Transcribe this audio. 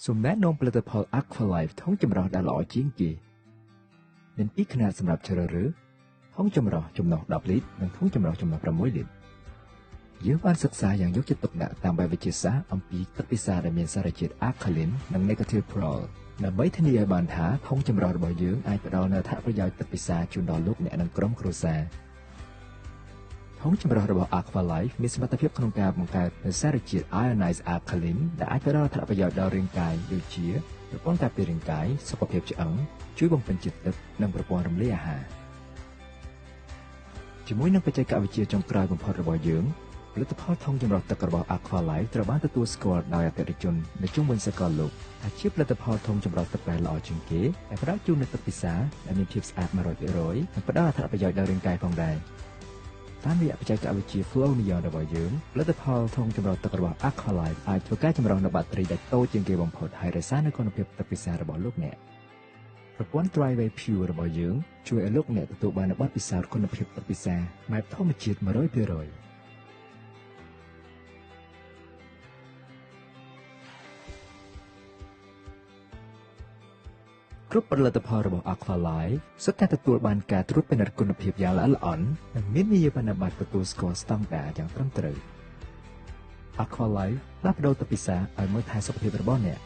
សូមណែនាំផលិតផល Aqualife ធុងចម្រោះដែលល្អជាងគេមានពីរຂະຫນາດសម្រាប់ជ្រើសរើសធុងចម្រោះចំណុះ10លីត្រនិងធុងចម្រោះចំណុះ6លីត្រយើងបានសិក្សាយ៉ាងយកចិត្តទុកដាក់តាមបែបវិទ្យាសាស្ត្រអំពីទឹកពិសាដែលមានសារជាតិ Alkaline និង Negative Prol ដើម្បីធានាឲ្យបានថាធុងចម្រោះរបស់យើងអាចផ្ដល់នូវអត្ថប្រយោជន៍ទឹកពិសាជូនដល់លោកអ្នកនិងក្រុមគ្រួសារធុងចម្រោះរបស់ Aqualife មានសមត្ថភាពក្នុងការបង្កើតនូវសារជាតិ Ionized Alkaline ដែលអាចផ្ដល់អត្ថប្រយោជន៍ដល់រាងកាយដូចជាប្រព័ន្ធការពាររាងកាយសុខភាពឆ្អឹងជួយបំពេញជាតិទឹកនិងប្រព័ន្ធរំលាយអាហារជាមួយនឹងបច្ចេកវិទ្យាចុងក្រោយបំផុតរបស់យើងផលិតផលធុងចម្រោះទឹករបស់ Aqualife ត្រូវបានទទួលស្គាល់ដោយអតិថិជននៅជុំវិញសកលលោកថាជាផលិតផលធុងចម្រោះទឹកដែលល្អជាងគេដែលផ្ដល់ជូននូវទឹកពិសាដែលមានភាពស្អាត 100% និងផ្ដល់អត្ថប្រយោជន៍ដល់រាងកាយផងដែរតាមរយៈបច្ចេកវិទ្យា Flow Neon របស់យើងផលិតផលធុងចម្រោះទឹករបស់ Aqualife អាចធ្វើការចម្រោះនៅបាក់តេរីដែលតូចជាងគេបំផុតហើយរក្សានូវគុណភាពទឹកពិសារបស់លោកអ្នកប្រព័ន្ធ Dry-Way Pure របស់យើងជួយឲ្យលោកអ្នកទទួលបាននូវបទពិសោធន៍គុណភាពទឹកពិសាបែបធម្មជាតិ 100% គ្រប់ផលិតផលរបស់ Aqualife សុទ្ធតែទទួលបានការត្រួតពិនិត្យគុណភាពយ៉ាងល្អិតល្អន់និងមានវិញ្ញាបនបត្រទទួលស្គាល់ស្តង់ដារយ៉ាងត្រឹមត្រូវ Aqualife ផ្លាស់ប្ដូរទឹកពិសាឲ្យមើលថែសុខភាពរបស់អ្នក